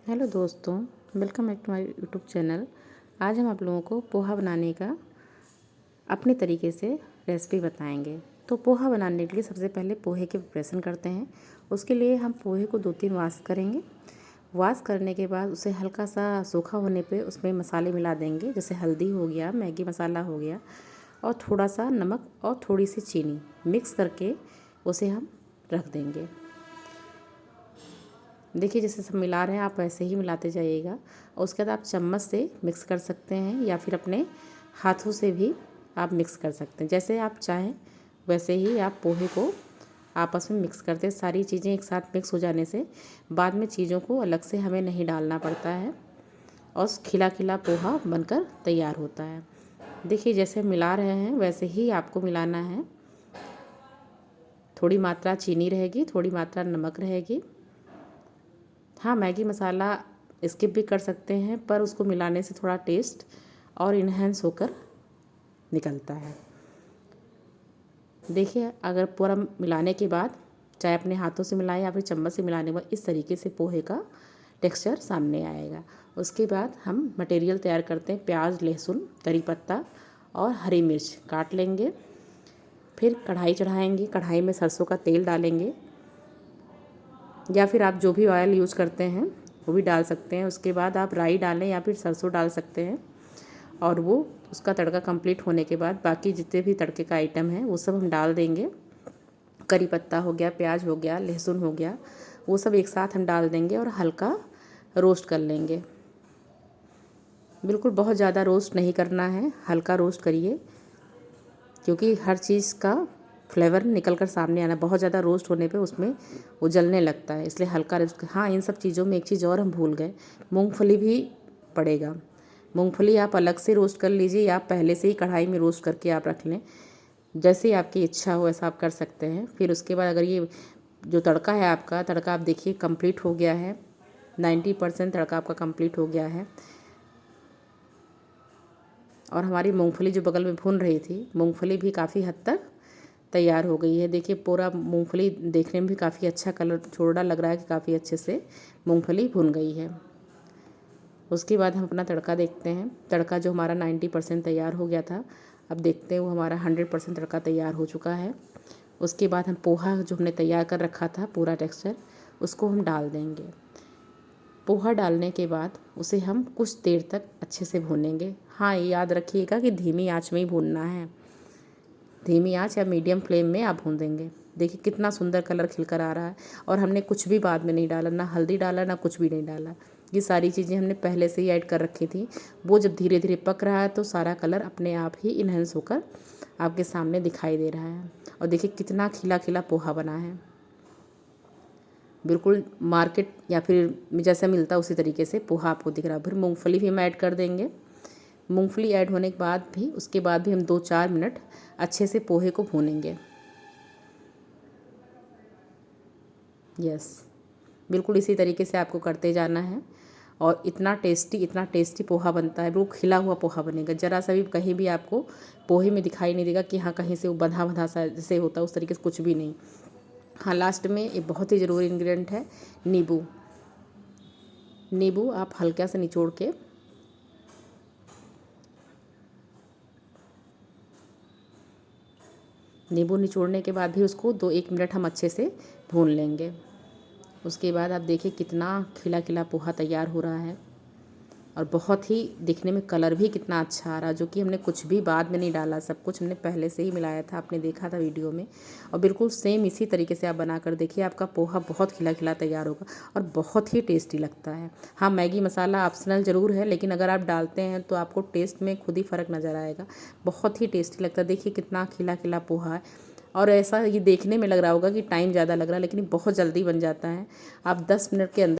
Hello दोस्तों, welcome back to my YouTube channel. आज हम आप लोगों को पोहा बनाने का अपने तरीके से रेसिपी बताएंगे। तो पोहा बनाने के लिए सबसे पहले पोहे की प्रिपरेशन करते हैं। उसके लिए हम पोहे को 2-3 वॉश करेंगे। वॉश करने के बाद उसे हल्का सा सूखा होने पे उसमें मसाले मिला देंगे, जैसे हल्दी हो गया, मैगी मसाला हो गया और थोड़ा सा नमक और थोड़ी सी चीनी मिक्स करके उसे हम रख देंगे। देखिए जैसे सब मिला रहे हैं आप वैसे ही मिलाते जाइएगा और उसके बाद आप चम्मच से मिक्स कर सकते हैं या फिर अपने हाथों से भी आप मिक्स कर सकते हैं। जैसे आप चाहें वैसे ही आप पोहे को आपस में मिक्स करते हैं। सारी चीज़ें एक साथ मिक्स हो जाने से बाद में चीज़ों को अलग से हमें नहीं डालना पड़ता है और खिला खिला पोहा बनकर तैयार होता है। देखिए जैसे मिला रहे हैं वैसे ही आपको मिलाना है। थोड़ी मात्रा चीनी रहेगी, थोड़ी मात्रा नमक रहेगी। हाँ, मैगी मसाला स्किप भी कर सकते हैं, पर उसको मिलाने से थोड़ा टेस्ट और इन्हेंस होकर निकलता है। देखिए अगर पूरा मिलाने के बाद चाहे अपने हाथों से मिलाएं या फिर चम्मच से मिलाने के बाद इस तरीके से पोहे का टेक्सचर सामने आएगा। उसके बाद हम मटेरियल तैयार करते हैं। प्याज, लहसुन, करी पत्ता और हरी मिर्च काट लेंगे। फिर कढ़ाई चढ़ाएंगे। कढ़ाई में सरसों का तेल डालेंगे या फिर आप जो भी ऑयल यूज़ करते हैं वो भी डाल सकते हैं। उसके बाद आप राई डालें या फिर सरसों डाल सकते हैं और वो उसका तड़का कंप्लीट होने के बाद बाकी जितने भी तड़के का आइटम है वो सब हम डाल देंगे। करी पत्ता हो गया, प्याज हो गया, लहसुन हो गया, वो सब एक साथ हम डाल देंगे और हल्का रोस्ट कर लेंगे। बिल्कुल बहुत ज़्यादा रोस्ट नहीं करना है, हल्का रोस्ट करिए क्योंकि हर चीज़ का फ्लेवर निकल कर सामने आना। बहुत ज़्यादा रोस्ट होने पे उसमें वो जलने लगता है, इसलिए हल्का रोस्ट। हाँ, इन सब चीज़ों में एक चीज़ और हम भूल गए, मूंगफली भी पड़ेगा। मूंगफली आप अलग से रोस्ट कर लीजिए या आप पहले से ही कढ़ाई में रोस्ट करके आप रख लें, जैसे आपकी इच्छा हो ऐसा आप कर सकते हैं। फिर उसके बाद अगर ये जो तड़का है आपका तड़का आप देखिए कंप्लीट हो गया है, 90% तड़का आपका कंप्लीट हो गया है और हमारी मूंगफली जो बगल में भून रही थी, मूंगफली भी काफ़ी हद तक तैयार हो गई है। देखिए पूरा मूंगफली देखने में भी काफ़ी अच्छा कलर छोड़ा लग रहा है कि काफ़ी अच्छे से मूंगफली भुन गई है। उसके बाद हम अपना तड़का देखते हैं। तड़का जो हमारा 90% तैयार हो गया था, अब देखते हैं वो हमारा 100% तड़का तैयार हो चुका है। उसके बाद हम पोहा जो हमने तैयार कर रखा था पूरा टेक्सचर, उसको हम डाल देंगे। पोहा डालने के बाद उसे हम कुछ देर तक अच्छे से भूनेंगे। हाँ, ये याद रखिएगा कि धीमी आंच में ही भूनना है। धीमी आंच या मीडियम फ्लेम में आप भून देंगे। देखिए कितना सुंदर कलर खिलकर आ रहा है और हमने कुछ भी बाद में नहीं डाला, ना हल्दी डाला ना कुछ भी नहीं डाला। ये सारी चीज़ें हमने पहले से ही ऐड कर रखी थी। वो जब धीरे धीरे पक रहा है तो सारा कलर अपने आप ही इन्हेंस होकर आपके सामने दिखाई दे रहा है। और देखिए कितना खिला खिला पोहा बना है, बिल्कुल मार्केट या फिर जैसा मिलता है उसी तरीके से पोहा आपको दिख रहा है। फिर मूँगफली भी हम ऐड कर देंगे। मूंगफली ऐड होने के बाद भी उसके बाद भी हम 2-4 मिनट अच्छे से पोहे को भूनेंगे। यस, बिल्कुल इसी तरीके से आपको करते जाना है और इतना टेस्टी पोहा बनता है। बिल्कुल खिला हुआ पोहा बनेगा। ज़रा सा भी कहीं भी आपको पोहे में दिखाई नहीं देगा कि हाँ कहीं से वो बंधा बंधा सा जैसे होता है उस तरीके से कुछ भी नहीं। हाँ, लास्ट में एक बहुत ही ज़रूरी इंग्रेडिएंट है नींबू। नींबू आप हल्का सा निचोड़ के नींबू निचोड़ने के बाद भी उसको 2-1 मिनट हम अच्छे से भून लेंगे। उसके बाद आप देखिए कितना खिला खिला पोहा तैयार हो रहा है और बहुत ही दिखने में कलर भी कितना अच्छा आ रहा है, जो कि हमने कुछ भी बाद में नहीं डाला, सब कुछ हमने पहले से ही मिलाया था, आपने देखा था वीडियो में। और बिल्कुल सेम इसी तरीके से आप बनाकर देखिए, आपका पोहा बहुत खिला खिला तैयार होगा और बहुत ही टेस्टी लगता है। हाँ, मैगी मसाला ऑप्शनल ज़रूर है, लेकिन अगर आप डालते हैं तो आपको टेस्ट में खुद ही फ़र्क नज़र आएगा। बहुत ही टेस्टी लगता है। देखिए कितना खिला खिला पोहा है और ऐसा ये देखने में लग रहा होगा कि टाइम ज़्यादा लग रहा है, लेकिन बहुत जल्दी बन जाता है। आप 10 मिनट के अंदर